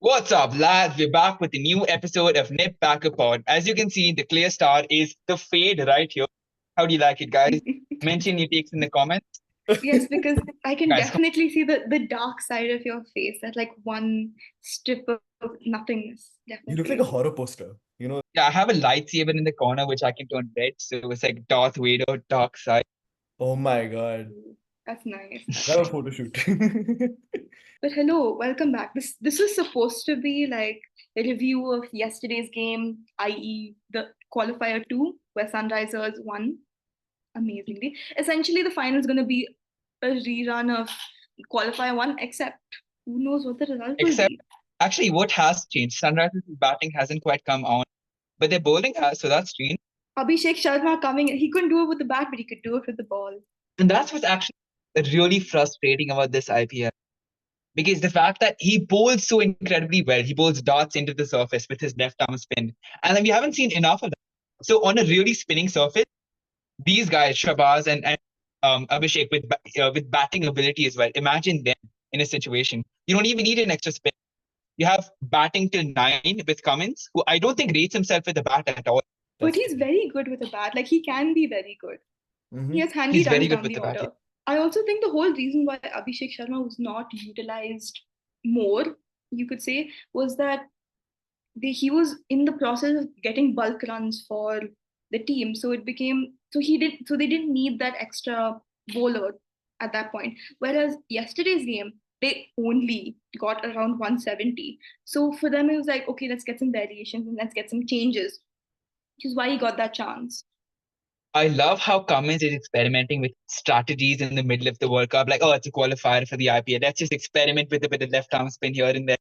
What's up, lads? We're back with a new episode of Nip Packer Pod. As you can see, the clear star is the fade right here. How do you like it, guys? Mention your takes in the comments. Yes, because I can Guys, come definitely see the dark side of your face, that like one strip of nothingness, You look like a definitely. horror poster. yeah, I have a lightsaber in the corner which I can turn red, so it's like Darth Vader, dark side. Oh my God. That's nice. That's Have a nice. photo shoot. But hello, welcome back. This was supposed to be like a review of yesterday's game, i.e., the qualifier two, where Sunrisers won amazingly. Essentially, the final is going to be a rerun of qualifier one, except who knows what the result will Except, be. actually, what has changed? Sunrise's batting hasn't quite come on, but their bowling has, so that's changed. Abhishek Sharma coming, he couldn't do it with the bat, but he could do it with the ball. And that's what's actually really frustrating about this IPL. Because the fact that he bowls so incredibly well, he bowls darts into the surface with his left arm spin, and then we haven't seen enough of that. So on a really spinning surface, these guys, Shabazz and Abhishek, with batting ability as well. Imagine them in a situation. You don't even need an extra spin. You have batting till 9 with Cummins, who I don't think rates himself with the bat at all. But That's he's true. very good with a bat. Like he can be very good. He Mm-hmm. has handy He's very runs good down with the the bat. order. I also think the whole reason why Abhishek Sharma was not utilized more, you could say, was that he was in the process of getting bulk runs for the team. So it became so they didn't need that extra bowler at that point. Whereas yesterday's game, they only got around 170. So for them it was like, okay, let's get some variations and let's get some changes, which is why he got that chance. I love how Cummins is experimenting with strategies in the middle of the World Cup. Like, oh, it's a qualifier for the IPL. Let's just experiment with a bit of left arm spin here and there.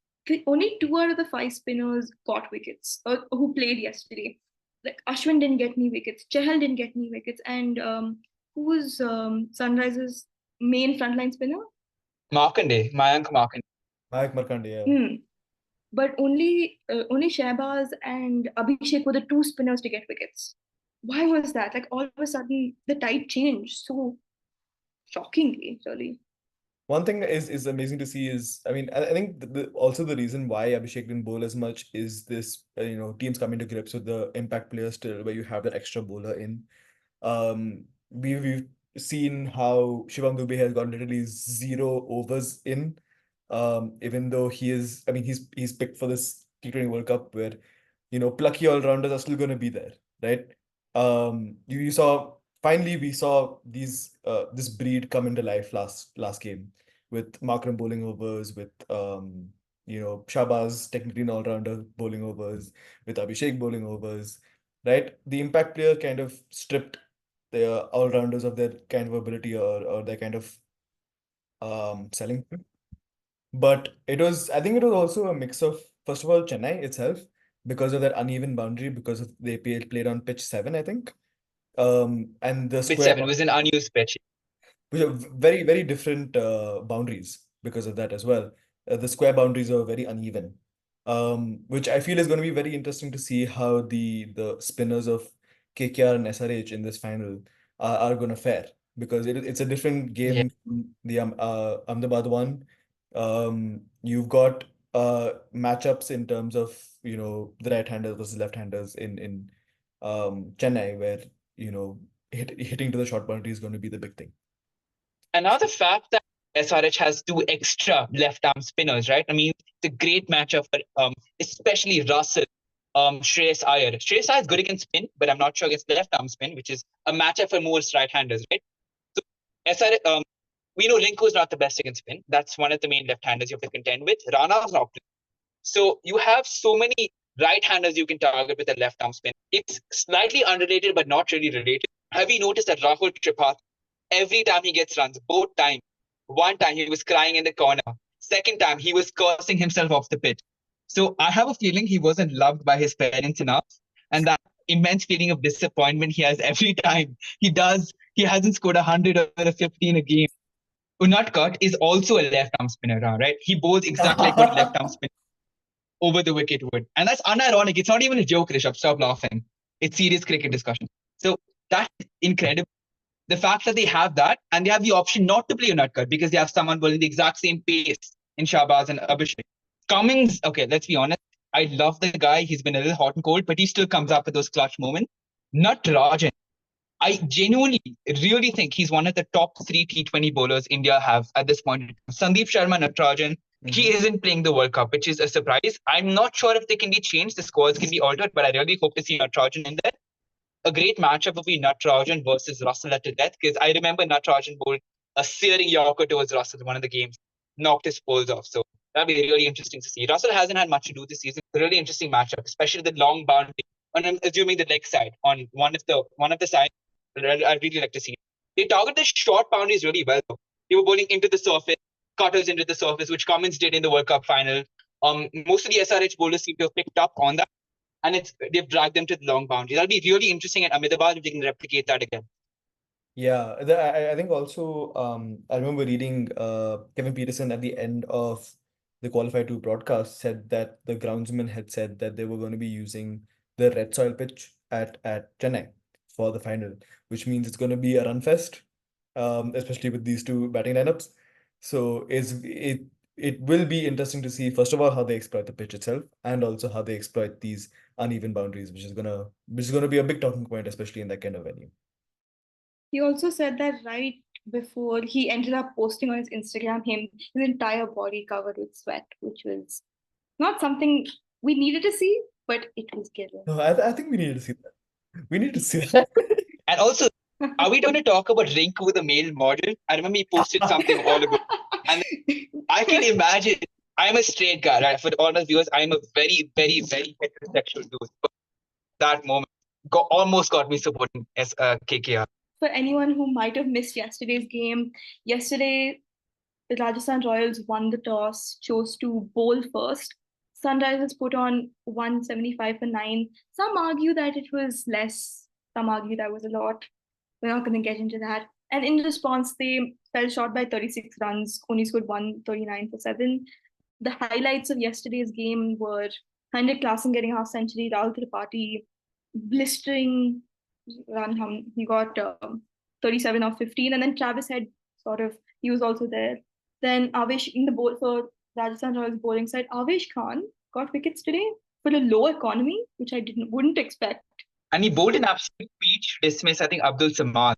Only two out of the five spinners got wickets, who played yesterday. Like Ashwin didn't get any wickets, Chahal didn't get any wickets, and who was Sunrise's main frontline spinner? Mayank Markande. Mayak Markande, yeah. Hmm. But only Shahbaz and Abhishek were the two spinners to get wickets. Why was that? Like all of a sudden the tide changed so shockingly, really. One thing is amazing to see is, I mean, I think also the reason why Abhishek didn't bowl as much is this, teams coming to grips with the impact players still, where you have that extra bowler in. We've seen how Shivam Dube has got literally 0 overs in, even though I mean, he's picked for this T20 World Cup where, plucky all-rounders are still going to be there, right? You saw finally we saw this breed come into life last game with Markram bowling overs, with Shabazz technically an all-rounder bowling overs, with Abhishek bowling overs, right? The impact player kind of stripped the all-rounders of their kind of ability or their kind of selling point. But I think it was also a mix of, first of all, Chennai itself, because of that uneven boundary, because of they played on pitch 7, I think. And the Pitch square 7 was an unused pitch. which are very, very different boundaries because of that as well. The square boundaries are very uneven, which I feel is going to be very interesting to see how the spinners of KKR and SRH in this final are going to fare, because it's a different Yeah. game from the Ahmedabad one. You've got matchups in terms of the right-handers versus left-handers in Chennai, where hitting to the short boundary is going to be the big thing. Another fact that SRH has two extra left arm spinners, right? I mean, it's a great matchup for especially Russell, Shreyas Iyer. Shreyas Iyer is good against spin, but I'm not sure against left arm spin, which is a matchup for most right-handers, right? So SRH, we know Rinku's not the best against spin. That's one of the main left-handers you have to contend with. Rana's not. So you have so many right-handers you can target with a left arm spin. It's slightly unrelated, but not really related. Have you noticed that Rahul Tripathi, every time he gets runs, both times, one time he was crying in the corner, second time he was cursing himself off the pitch. So I have a feeling he wasn't loved by his parents enough, and that immense feeling of disappointment he has every time he hasn't scored 100 or a 15 a game. Unatkat is also a left arm spinner, right? He bowls exactly like what a left arm spinner over the wicket would. And that's unironic. It's not even a joke, Rishabh. Stop laughing. It's serious cricket discussion. So that's incredible. The fact that they have that and they have the option not to play Unatkat because they have someone bowling the exact same pace in Shahbaz and Abhishek. Cummins, okay, let's be honest. I love the guy. He's been a little hot and cold, but he still comes up with those clutch moments. Natarajan, I genuinely really think he's one of the top three T20 bowlers India have at this point. Sandeep Sharma, Natarajan, he isn't playing the World Cup, which is a surprise. I'm not sure if they can be changed, the scores can be altered, but I really hope to see Natarajan in there. A great matchup would be Natarajan versus Russell at the death, because I remember Natarajan bowled a searing Yorker towards Russell in one of the games, knocked his poles off. So that'd be really interesting to see. Russell hasn't had much to do this season. It's a really interesting matchup, especially the long boundary. And I'm assuming the leg side on one of the sides. I'd really like to see it. They target the short boundaries really well, though. They were bowling into the surface, cutters into the surface, which Cummins did in the World Cup final. Most of the SRH bowlers seem to have picked up on that, and they've dragged them to the long boundary. That'll be really interesting at Ahmedabad if they can replicate that again. Yeah, I think also I remember reading Kevin Peterson at the end of the Qualifier 2 broadcast said that the groundsman had said that they were going to be using the red soil pitch at Chennai for the final, which means it's going to be a run fest, especially with these two batting lineups. So it will be interesting to see, first of all, how they exploit the pitch itself, and also how they exploit these uneven boundaries, which is gonna be a big talking point, especially in that kind of venue. He also said that right before he ended up posting on his Instagram his entire body covered with sweat, which was not something we needed to see, but it was given. No, I think we need to see that. We need to see that. And also, are we going to talk about Rinku, the male model? I remember he posted something all ago. And I can imagine, I'm a straight guy, right? For all the viewers, I'm a very, very, very heterosexual dude. But that moment almost got me supporting KKR. For anyone who might have missed yesterday's game, yesterday the Rajasthan Royals won the toss, chose to bowl first. Sunrisers put on 175 for 9. Some argue that it was less, some argue that was a lot. We're not going to get into that. And in response, they fell short by 36 runs, only scored 139 for 7. The highlights of yesterday's game were Hyundai Klassen getting half century, Rahul Tripathi blistering run. He got 37 off 15, and then Travis Head he was also there. Then Avesh in the bowl for Rajasthan Royals bowling side, Avesh Khan got wickets today for a low economy, which I wouldn't expect. And he bowled an absolute peach to dismiss, I think, Abdul Samad.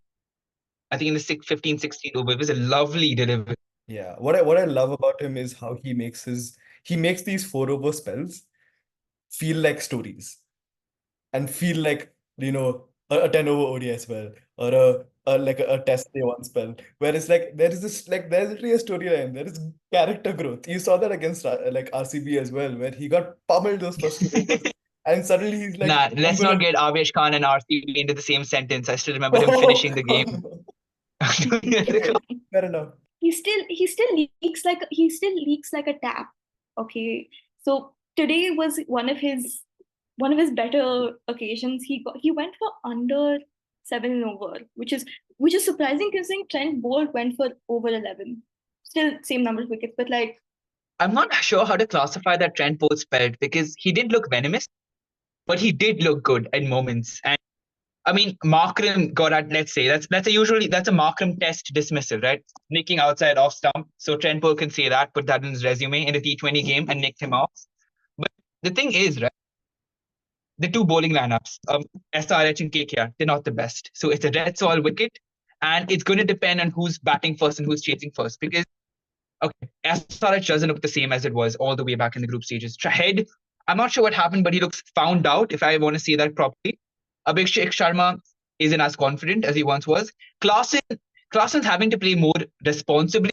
I think in the 15-16 over. It was a lovely delivery. Yeah, what I love about him is how he makes these 4 over spells feel like stories and feel like, a 10 over ODI spell, or a test day one spell, where it's like there's literally a storyline, there is character growth. You saw that against like RCB as well, where he got pummeled those first 2 overs, and suddenly he's like, Nah, I'm let's gonna not get Avesh Khan and RCB into the same sentence. I still remember him finishing the game. Okay, fair enough. He still leaks like a tap. Okay, so today was one of his better occasions. He went for under 7 over, which is surprising considering Trent Bolt went for over 11. Still same number of wickets, but like I'm not sure how to classify that Trent Bolt spelled, because he did look venomous, but he did look good at moments. And I mean, Markram got at, let's say, that's a Markram test dismissal, right? Nicking outside off stump. So Trent Bolt can say that, put that in his resume in a T20 game and nicked him off. But the thing is, right, the two bowling lineups, SRH and KKR, they're not the best. So it's a red soil wicket, and it's going to depend on who's batting first and who's chasing first. Because, okay, SRH doesn't look the same as it was all the way back in the group stages. Shahid, I'm not sure what happened, but he looks found out, if I want to say that properly. Abhishek Sharma isn't as confident as he once was. Klassen's having to play more responsibly.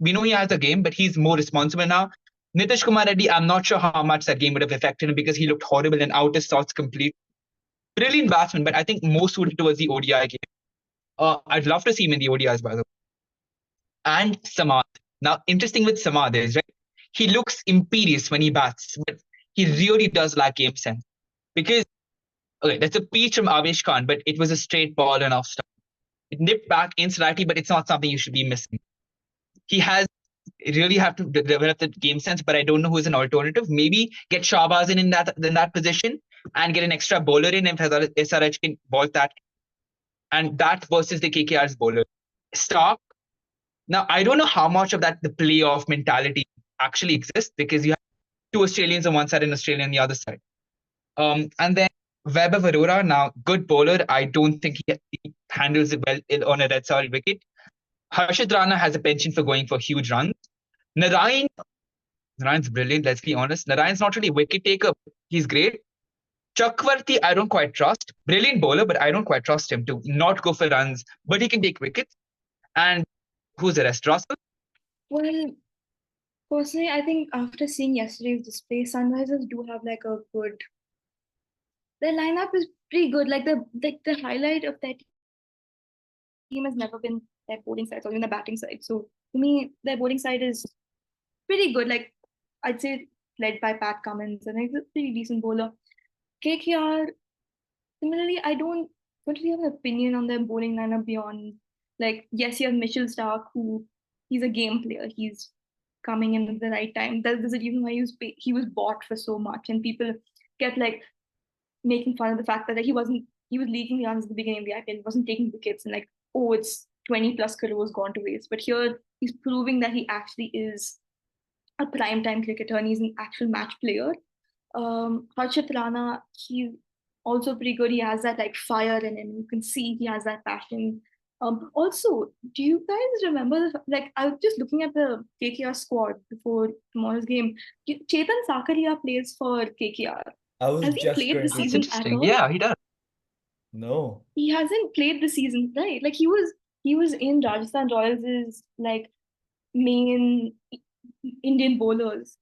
We know he has a game, but he's more responsible now. Nitish Kumar Reddy, I'm not sure how much that game would have affected him, because he looked horrible and out of sorts complete. Brilliant batsman, but I think more suited towards the ODI game. I'd love to see him in the ODIs, by the way. And Samad. Now, interesting with Samad is, right, he looks imperious when he bats, but he really does lack game sense. Because, okay, that's a peach from Avesh Khan, but it was a straight ball and off stump. It nipped back in slightly, but it's not something you should be missing. He really have to develop the game sense, but I don't know who's an alternative. Maybe get Shahbaz in that position and get an extra bowler in if SRH can bowl that. And that versus the KKR's bowler. Stark. Now, I don't know how much of that the playoff mentality actually exists, because you have two Australians on one side and Australia on the other side. And then Weber Varora, now good bowler. I don't think he handles it well on a red soil wicket. Harshit Rana has a penchant for going for huge runs. Narayan's brilliant, let's be honest. Narayan's not really a wicket taker. He's great. Chakravarti, I don't quite trust. Brilliant bowler, but I don't quite trust him to not go for runs, but he can take wickets. And who's the rest? Russell? Well, personally, I think after seeing yesterday's display, Sunrisers do have like a good. Their lineup is pretty good. Like the highlight of their team has never been their bowling side or even the batting side. So to me, their bowling side is pretty good. Like I'd say led by Pat Cummins, and he's a pretty decent bowler. KKR, similarly, I don't really have an opinion on their bowling lineup beyond like yes, you have Mitchell Stark, who he's a game player. He's coming in at the right time. There's a reason why he was bought for so much, and people kept like making fun of the fact that he was leaking runs at the beginning of the IPL, he wasn't taking wickets, and like, oh, it's 20 plus crores gone to waste. But here he's proving that he actually is a prime time cricketer and he's an actual match player. Harshit Rana, he's also pretty good. He has that like fire in him. You can see he has that passion. Also, do you guys remember like I was just looking at the KKR squad before tomorrow's game. Chetan Sakaria plays for KKR. I was Has he just played going the to That's season at interesting. all? Yeah, he does. No. He hasn't played the season, right? Like he was in Rajasthan Royals' like main Indian bowlers.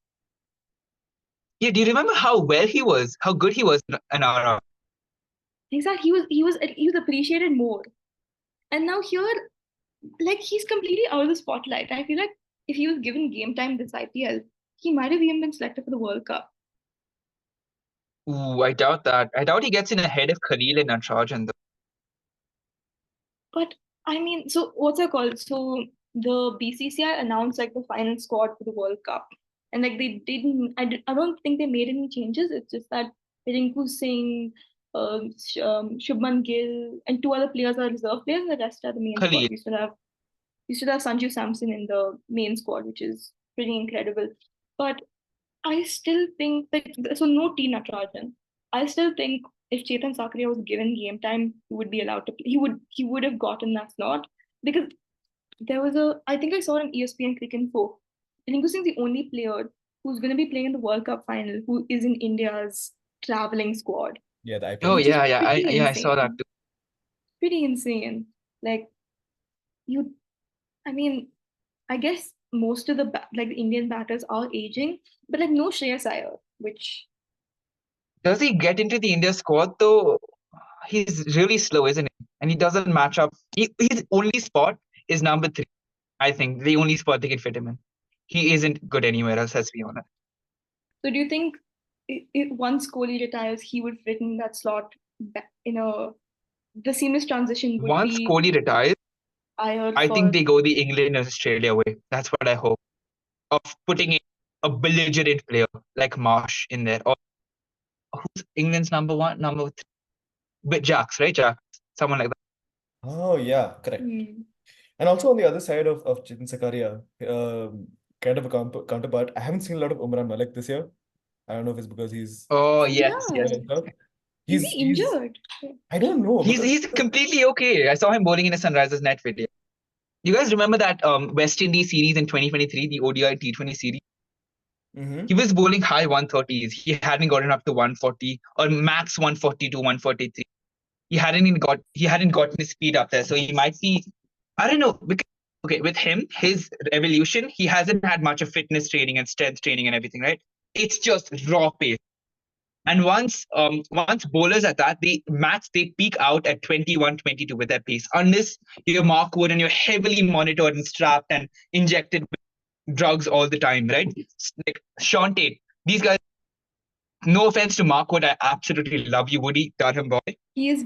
Yeah, do you remember how well he was? How good he was in our Exactly. He was appreciated more. And now here, like he's completely out of the spotlight. I feel like if he was given game time this IPL, he might have even been selected for the World Cup. Ooh, I doubt that. I doubt he gets in ahead of Khalil and Natarajan. But I mean, so what's it called? So the BCCI announced like the final squad for the World Cup, and like they didn't. I don't think they made any changes. It's just that Rinku Singh, Shubman Gill, and two other players are reserve players, and the rest are the main squad. Khalil. We should have Sanju Samson in the main squad, which is pretty incredible. But I still think that so no T Natarajan. I still think if Chetan Sakaria was given game time, he would be allowed to play. He would have gotten that slot because there was I think I saw it on ESPN Cricket Info. Rinku Singh's the only player who's going to be playing in the World Cup final who is in India's traveling squad. Yeah, the Oh IPL. Which is yeah, pretty I saw that insane. too. Pretty insane. Like I mean, I guess most of the like the Indian batters are aging, but like no Shreyas Iyer, which Does he get into the India squad though? He's really slow, isn't he? And he doesn't match up. His only spot is number 3. I think the only spot they can fit him in. He isn't good anywhere else, let's be honest. So do you think once Kohli retires, he would fit in that slot the seamless transition would Once be Kohli retires, Iyer I for think they go the England and Australia way. That's what I hope. Of putting in a belligerent player like Marsh in there. Or who's England's number 1? Number 3? But Jacks, right? Jacks. Someone like that. Oh yeah, correct. Hmm. And also on the other side of Chetan Sakaria, kind of a counterpart. I haven't seen a lot of Umran Malik this year. I don't know if it's because he's Oh yes, Yeah. yes. and stuff. Is he injured? I don't know because He's completely okay. I saw him bowling in a Sunrisers net video. You guys remember that West Indies series in 2023, the ODI T20 series? Mhm. He was bowling high 130s. He hadn't gotten up to 140 or max 142, 143. He hadn't gotten his speed up there. So he might be, I don't know. Because, okay, with him, his evolution, he hasn't had much of fitness training and strength training and everything, right? It's just raw pace. And once bowlers at that, they peak out at 21, 22 with their pace. Unless you're Mark Wood and you're heavily monitored and strapped and injected with drugs all the time, right? Like Sean Tate, these guys. No offense to Mark Wood, I absolutely love you, Woody, Durham boy. He is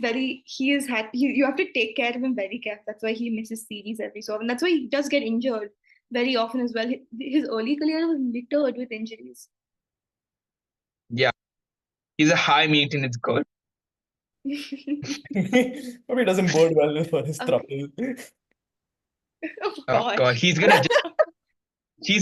happy. You have to take care of him very carefully. That's why he misses series every so often. That's why he does get injured very often as well. His early career was littered with injuries. Yeah, he's a high maintenance girl. probably doesn't bode well for his Okay. trouble. Oh Oh God. God, he's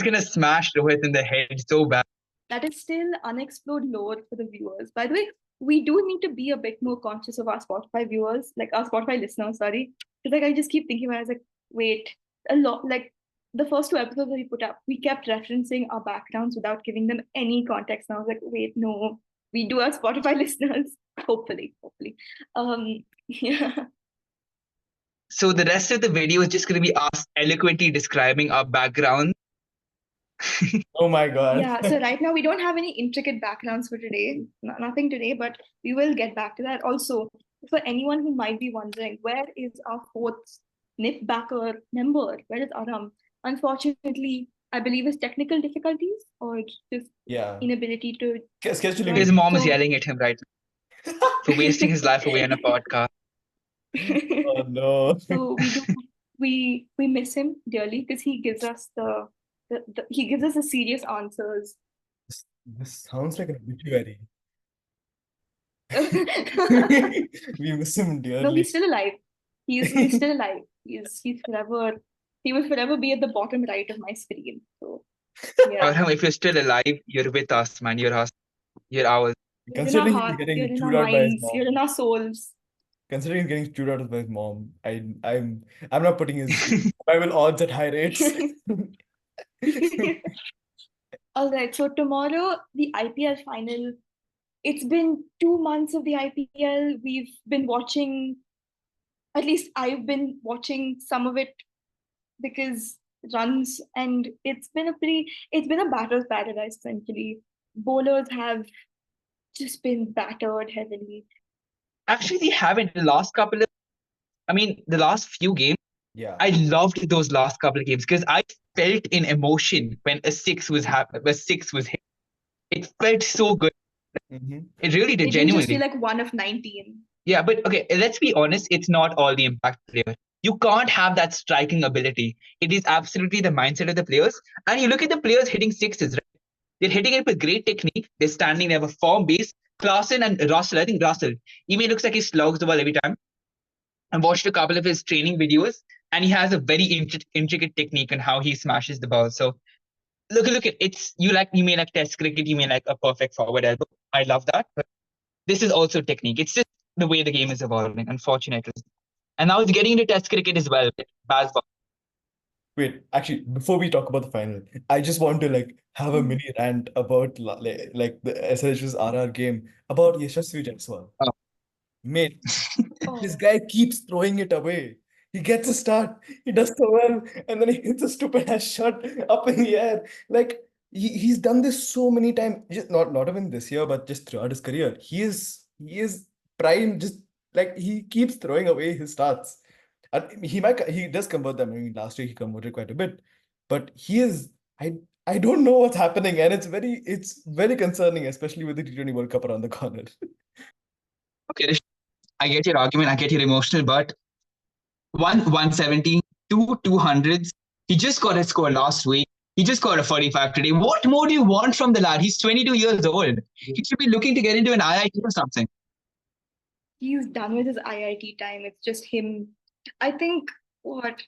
gonna smash Rohit in the head so bad. that is still unexplored lore for the viewers. By the way, we do need to be a bit more conscious of our Spotify viewers, like our Spotify listeners, sorry. Because like I just keep thinking about it, I was like, wait, a lot like the first 2 episodes that we put up, we kept referencing our backgrounds without giving them any context. And I was like, wait, no, we do our Spotify listeners. Hopefully. Yeah. So the rest of the video is just going to be us eloquently describing our background. Oh my God. Yeah, so right now we don't have any intricate backgrounds for today, nothing today, but we will get back to that. Also, for anyone who might be wondering, where is our fourth NIP backer member? Where is Aram? Unfortunately, I believe it's technical difficulties or just Yeah. inability to. Scheduling. His mom is So- yelling at him right now for wasting his life away on a podcast. Oh no. So we miss him dearly because he gives us he gives us the serious answers. This sounds like an obituary. We miss him No, dearly. he's still alive. He's still alive. He's forever. He will forever be at the bottom right of my screen. So yeah, Abraham, if you're still alive, you're with us, man. You're us. You're ours. you're in our Considering he's hearts, getting you're in our chewed out by his minds, you're mom. in our souls. Considering he's getting chewed out by his mom, I'm not putting his survival odds at high rates. All right. So tomorrow the IPL final. It's been 2 months of the IPL. We've been watching. At least I've been watching some of it because runs, and it's been a batter's paradise essentially. Bowlers have just been battered heavily. Actually, they haven't. The last few games, Yeah. I loved those last couple of games because I felt in emotion when a six was hit. It felt so good. Mhm. It really did, It didn't just feel genuinely. like 1 of 19. Yeah, but okay, let's be honest, it's not all the impact player. You can't have that striking ability. It is absolutely the mindset of the players. And you look at the players hitting sixes, right? They're hitting it with great technique. They're standing there with form base. Klassen and Russell, I think Russell, even looks like he slugs the ball every time. I watched a couple of his training videos, and he has a very intricate technique on how he smashes the ball. So look at it's you may like test cricket, you may like a perfect forward elbow. I love that, but this is also technique. It's just the way the game is evolving, unfortunately. And now it's getting into test cricket as well. Baseball. Wait, actually, before we talk about the final, I just want to have a mini rant about the SLH's RR game about Yashasvi Jaiswal. Oh. Mate, Oh, this guy keeps throwing it away. He gets a start, he does so well, and then he hits a stupid ass shot up in the air. Like he's done this so many times. Just not even this year, but just throughout his career. He is prime. Just like he keeps throwing away his starts. And he does convert them. I mean, last year he converted quite a bit, but he is. I don't know what's happening, and it's very concerning, especially with the T20 World Cup around the corner. Okay, I get your argument. I get your emotional, but 170, 200s. He just got a score last week. He just got a 45 today. What more do you want from the lad? He's 22 years old. He should be looking to get into an IIT or something. he's done with his IIT time. It's just him. I think what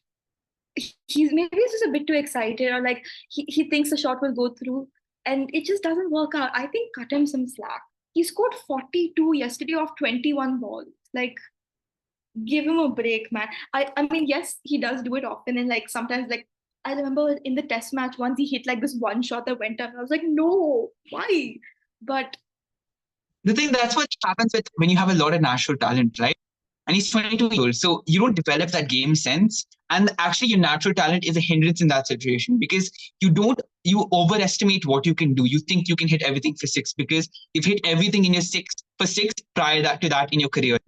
he's just a bit too excited, or like he thinks the shot will go through, and it just doesn't work out. I think cut him some slack. He scored 42 yesterday off 21 balls. Like, give him a break, man. I mean, yes, he does do it often, and like sometimes, like I remember in the test match once he hit like this one shot that went up. I was like, no, why? But The thing that's what happens with when you have a lot of natural talent, right? And he's 22 years old, so you don't develop that game sense. And actually, your natural talent is a hindrance in that situation because you overestimate what you can do. You think you can hit everything for six because you've hit everything in your six prior to that in your career.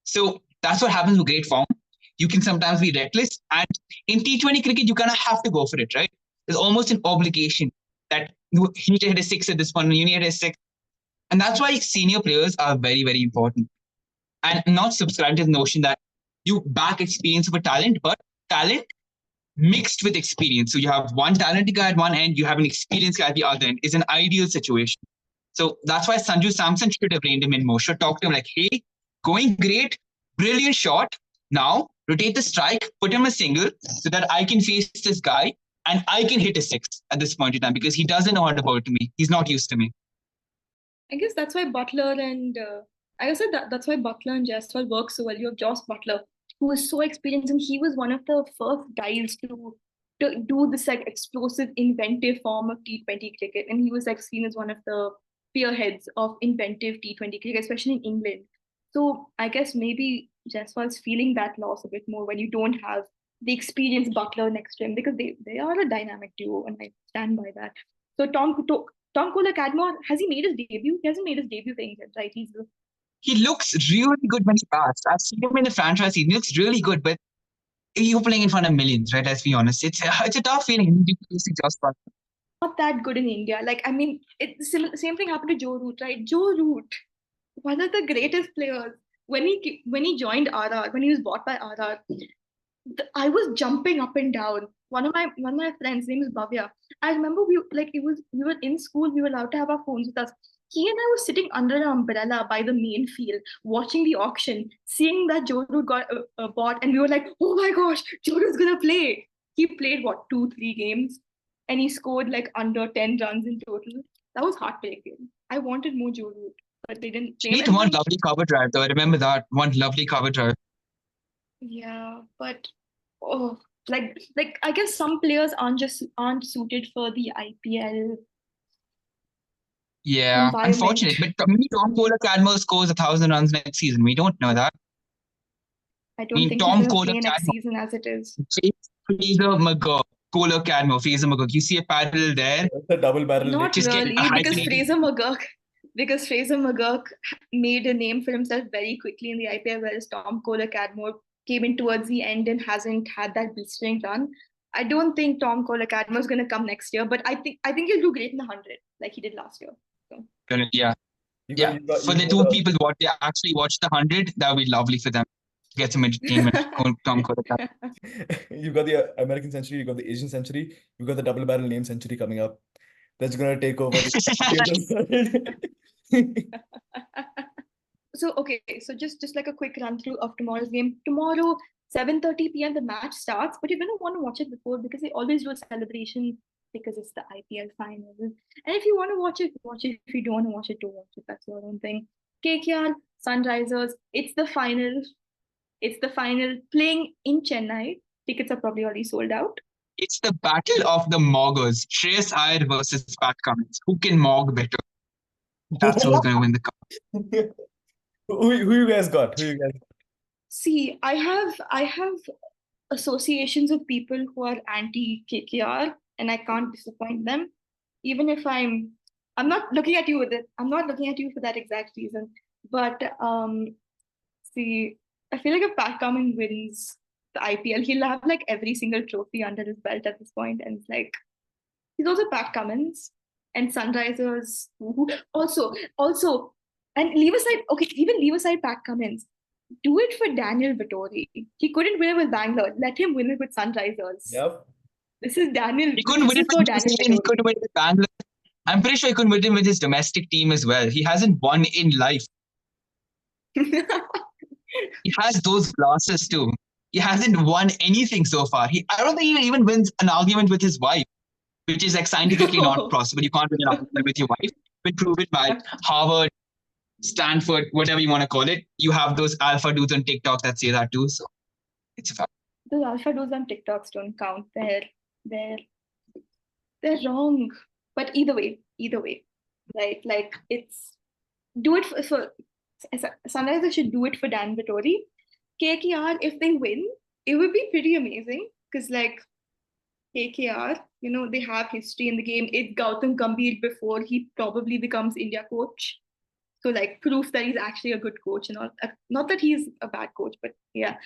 So that's what happens with great form. You can sometimes be reckless, and in T20 cricket, you kind of have to go for it, right? There's almost an obligation that you need to hit a six at this point, you need to hit a six. And that's why senior players are very, very important. And not subscribe to the notion that you back experience of a talent, but talent mixed with experience. So you have one talented guy at one end, you have an experienced guy at the other end. Is an ideal situation. So that's why Sanju Samson should have reined him in more. Should talk to him like, hey, going great, brilliant shot. Now rotate the strike, put him a single so that I can face this guy. And I can hit a six at this point in time because he doesn't know how to bowl to me. He's not used to me. I guess that's why Butler and I guess that's why Butler and Jaiswal work so well. You have Joss Butler, who is so experienced, and he was one of the first guys to do this like explosive, inventive form of T20 cricket, and he was like seen as one of the spearheads of inventive T20 cricket, especially in England. So I guess maybe Jaiswal's feeling that loss a bit more when you don't have the experienced Butler next to him, because they are a dynamic duo, and I stand by that. So Tom Kohler-Cadmore, has he made his debut? He hasn't made his debut for England, right? He looks really good when he bats. I've seen him in the franchise. He looks really good, but you're playing in front of millions, right? Let's be honest. It's a tough feeling. Just not that good in India. Like, I mean, same thing happened to Joe Root, right? Joe Root, one of the greatest players. When he joined RR, when he was bought by RR, I was jumping up and down. One of my friends, name is Bhavya. I remember we were in school. We were allowed to have our phones with us. He and I was sitting under an umbrella by the main field, watching the auction, seeing that Joe Root got bought, and we were like, "Oh my gosh, Joe Root's gonna play!" He played what 2-3 games, and he scored like under 10 runs in total. That was heartbreaking. I wanted more Joe Root, but they didn't. He had one lovely cover drive, though. I remember that one lovely cover drive. Yeah, but like I guess some players aren't suited for the IPL. Yeah, unfortunate. But maybe Tom Kohler-Cadmore scores 1,000 runs next season. We don't know that. I don't think Tom he's going to play next season as it is. Fraser McGurk, Kohler-Cadmore, Fraser McGurk. You see a parallel there? That's a double barrel. Not really, because Fraser McGurk made a name for himself very quickly in the IPL, whereas Tom Kohler-Cadmore came in towards the end and hasn't had that blistering run. I don't think Tom Kohler-Cadmore is going to come next year, but I think he'll do great in the 100 like he did last year. So. Yeah. For the two people they actually watch the 100, that would be lovely for them. Get some entertainment. Tom Kohler-Cadmore. You've got the American century, you've got the Asian century, you've got the double barrel name century coming up. That's gonna take over. So just like a quick run through of tomorrow's game. Tomorrow, 7:30 p.m. the match starts, but you're gonna want to watch it before because they always do a celebration because it's the IPL final. And if you want to watch it, watch it. If you don't want to watch it, don't watch it. That's your own thing. KKR, Sunrisers, it's the final. It's the final playing in Chennai. Tickets are probably already sold out. It's the battle of the moggers. Shreyas Iyer versus Pat Cummins. Who can mog better? That's who's going to win the cup. Who you guys got? See, I have associations of people who are anti-KKR, and I can't disappoint them. Even if I'm not looking at you with it. I'm not looking at you for that exact reason. But see, I feel like if Pat Cummins wins the IPL, he'll have like every single trophy under his belt at this point, and it's like he's also Pat Cummins and Sunrisers also, and leave aside Pat Cummins. Do it for Daniel Vittori. He couldn't win it with Bangalore. Let him win it with Sunrisers. Yep. This is Daniel. He couldn't win it with He couldn't win it with Bangalore. I'm pretty sure he couldn't win it with his domestic team as well. He hasn't won in life. He has those losses too. He hasn't won anything so far. I don't think he even wins an argument with his wife, which is like scientifically not possible. You can't win an argument with your wife. Been proven by Harvard, Stanford, whatever you want to call it. You have those alpha dudes on TikTok that say that too. So it's a fact. Those alpha dudes on TikToks don't count. They're wrong. But either way, right? Like do it for Sunrisers should do it for Dan Vittori. KKR, if they win, it would be pretty amazing because like KKR, they have history in the game. It's Gautam Gambhir before he probably becomes India coach. So like proof that he's actually a good coach and all. Not that he's a bad coach, but yeah,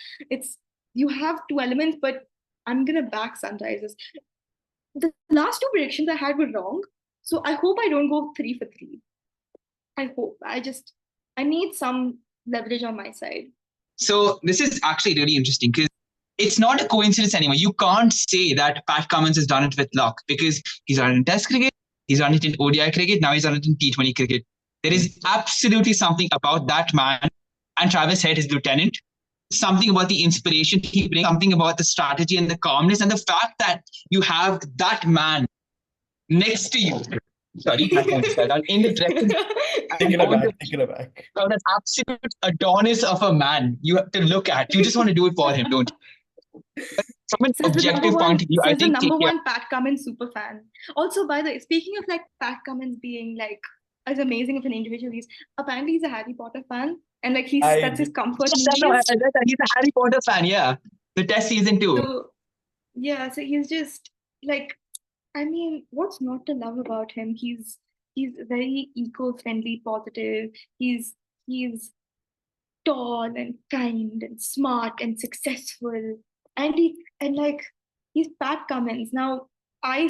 you have two elements, but I'm gonna back Sunrisers. The last two predictions I had were wrong. So I hope I don't go 3 for 3. I hope. I need some leverage on my side. So this is actually really interesting because it's not a coincidence anymore. You can't say that Pat Cummins has done it with luck because he's done it in Test cricket, he's done it in ODI cricket, now he's done it in T20 cricket. There is absolutely something about that man and Travis Head, his lieutenant, something about the inspiration he brings, something about the strategy and the calmness, and the fact that you have that man next to you. Sorry, my phone just fell down. In the dressing Taken on aback, taken aback. that absolute Adonis of a man you have to look at. You just want to do it for him, don't you? From an objective point of view, I Says the think number KKR, one Pat Cummins super fan. Also, by the way, speaking of like Pat Cummins being like as amazing of an individual, apparently he's a Harry Potter fan, and like that's his comfort he's movies. a Harry Potter fan, yeah. The test season 2. So yeah, so he's just like, I mean, what's not to love about him? He's very eco-friendly, positive. He's tall and kind and smart and successful, and like he's Pat Cummins. Now I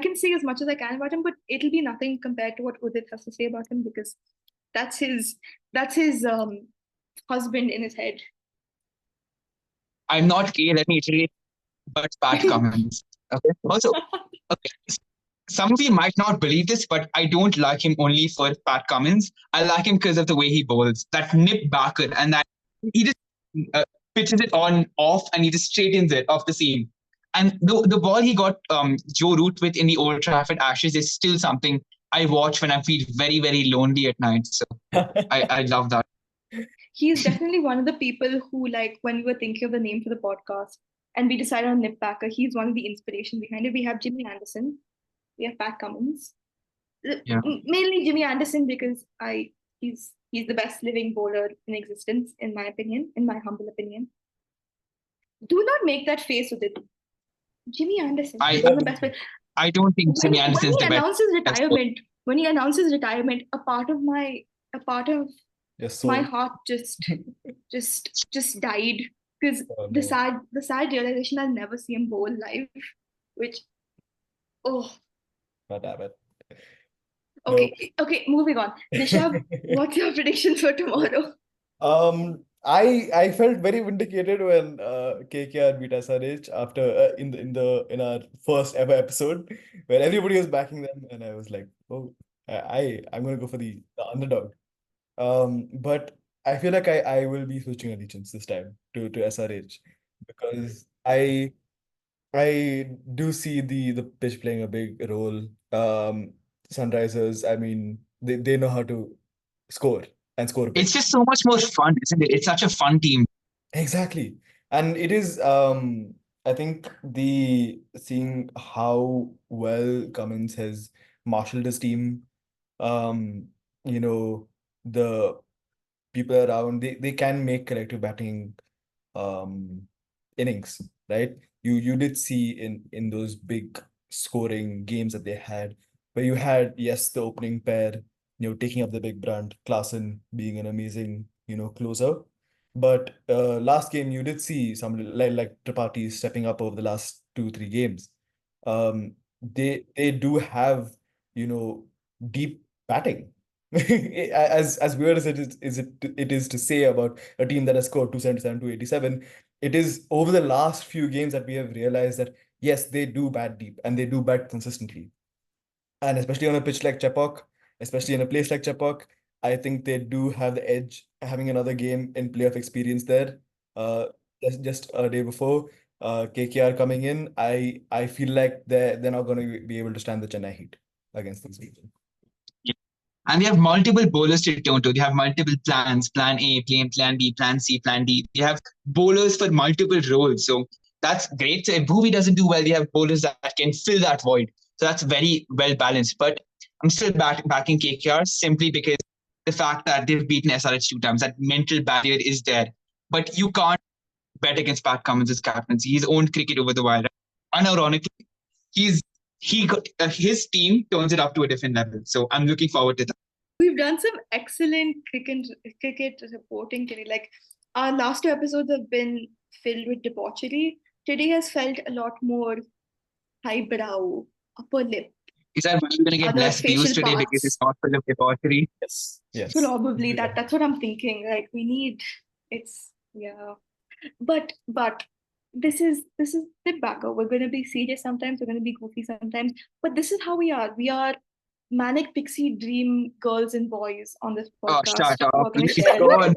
can say as much as I can about him, but it'll be nothing compared to what Udit has to say about him, because that's his husband in his head. I'm not gay, let me iterate, but Pat Cummins. Okay. Also, okay. Some of you might not believe this, but I don't like him only for Pat Cummins. I like him because of the way he bowls, that nip backer, and that he just pitches it on off, and he just straightens it off the seam. And the ball he got Joe Root with in the Old Trafford Ashes is still something I watch when I feel very, very lonely at night. So I love that. He's definitely one of the people who, like, when we were thinking of the name for the podcast and we decided on Nip Packer, he's one of the inspiration behind it. We have Jimmy Anderson, we have Pat Cummins. Yeah. Mainly Jimmy Anderson, because he's the best living bowler in existence, in my opinion, in my humble opinion. Do not make that face with it. Jimmy Anderson is one of the best players. I don't think Jimmy Anderson is the best. When he announces retirement, a part of my heart just died, because the sad realization I'll never see him bowl live, which Damn it. Okay, moving on. Nishab, what's your predictions for tomorrow? I felt very vindicated when KKR beat SRH after in our first ever episode, where everybody was backing them, and I was like, oh, I'm gonna go for the underdog. But I feel like I will be switching allegiance this time to SRH, because I do see the pitch playing a big role. Sunrisers, I mean, they know how to score and score big. It's just so much more fun, isn't it? It's such a fun team. Exactly. And it is, I think seeing how well Cummins has marshaled his team, the people around, they can make collective batting innings, right? You did see in those big scoring games that they had, where you had, yes, the opening pair, taking up the big brunt, Klaasen being an amazing, closer. But last game you did see somebody like Tripathi stepping up over the last 2-3 games. They do have, deep batting. As weird as it is to say about a team that has scored 277, 287, it is over the last few games that we have realized that yes, they do bat deep and they do bat consistently. And especially on a pitch like Chepauk, especially in a place like Chepauk, I think they do have the edge, having another game in playoff experience there. Just a day before, KKR coming in, I feel like they're not going to be able to stand the Chennai Heat against these people. And they have multiple bowlers to turn to. They have multiple plans, plan A, plan B, plan C, plan D. They have bowlers for multiple roles. So that's great. So if Bhuvi doesn't do well, they have bowlers that can fill that void. So that's very well balanced. But I'm still backing KKR simply because the fact that they've beaten SRH 2 times, that mental barrier is there. But you can't bet against Pat Cummins' as captaincy. He's owned cricket over the wire. Unironically, his team turns it up to a different level. So I'm looking forward to that. We've done some excellent cricket reporting today. Like, our last 2 episodes have been filled with debauchery. Today has felt a lot more highbrow, upper lip. Is that why we're going to get less views today because it's not full of debauchery? Yes. Probably that's what I'm thinking. Like, we need But this is bit bagger. We're going to be serious sometimes. We're going to be goofy sometimes. But this is how we are. We are manic pixie dream girls and boys on this podcast. Oh, shut up. Please go on.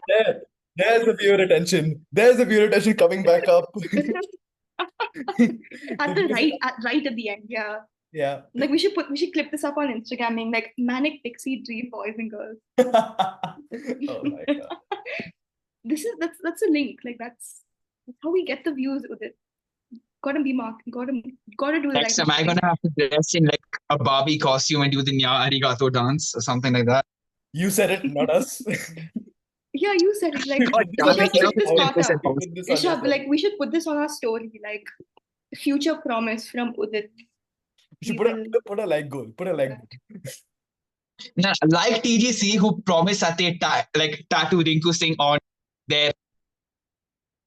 Yeah. There's the viewer attention. There's the viewer attention coming back up. At the right at the end, yeah. Yeah. Like we should clip this up on Instagram, being like manic pixie dream boys and girls. Oh my God. That's a link. Like that's how we get the views with it. Gotta be marked. Gotta do the Next right time, I'm marketing. gonna have to dress in like a Barbie costume and do the Nya Arigato dance or something like that. You said it, not us. Yeah, you said it. Like God we damn should it, put this you know, part this up. and post. Put this on your Ishab, story. like we should put this on our story. Like future promise from Udit. You should We will- put a like goal. Put a like goal. Now, like TGC, who promised that they tattoo Rinku Singh on their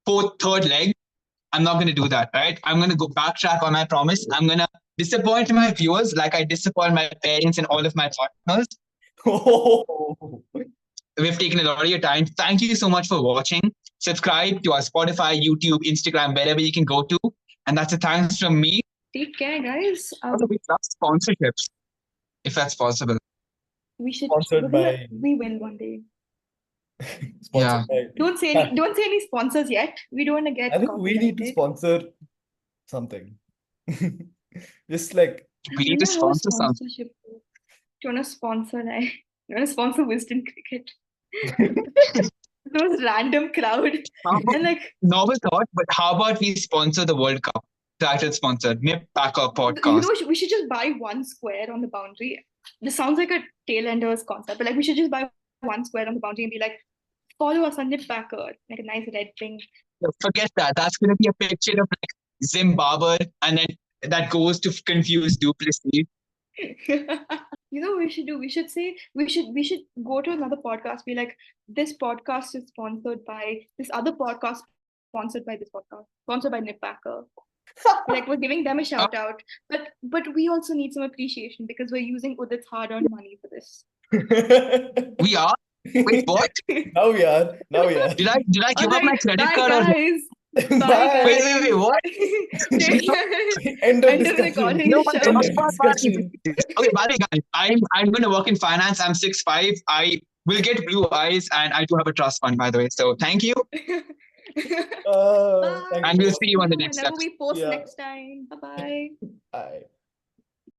third leg. I'm not going to do that, right? I'm going to go backtrack on my promise. I'm going to disappoint my viewers like I disappoint my parents and all of my partners. Oh. We've taken a lot of your time. Thank you so much for watching. Subscribe to our Spotify, YouTube, Instagram, wherever you can go to. And that's a thanks from me. Take care, guys. Also, we love sponsorships, if that's possible. We should. Sponsored by. We will one day. Sponsored by. Don't say any sponsors yet. We don't want to get. I think we need to sponsor something. Just like We need to sponsor something. sponsorship. Do you want to sponsor? You want to sponsor Wisdom Cricket? Those random crowd and like Novel thought, but how about we sponsor the World Cup? Title sponsor, Nip Packer Podcast. You know, we should just buy one square on the boundary. This sounds like a tail enders concept, but like we should just buy one square on the boundary and be like, follow us on Nip Packer, like a nice red thing. Forget that. That's going to be a picture of like Zimbabwe, and then that goes to confuse Duplessis. You know what we should do? We should say we should go to another podcast. Be like, this podcast is sponsored by this other podcast, sponsored by this podcast, sponsored by Nip Packer. Like we're giving them a shout out, but we also need some appreciation because we're using Udit's hard-earned money for this. We are. Wait, what? Now we are. Did I give up my credit card? Guys. Bye. Wait, what? End of End of discussion. recording No, the but show. End of discussion. discussion. Okay, by the way, guys, I'm going to work in finance. I'm 6'5". I will get blue eyes, and I do have a trust fund, by the way. So thank you. Thank And you. we'll see you on the next Whenever episode. we post Yeah. next time. Bye-bye. Bye.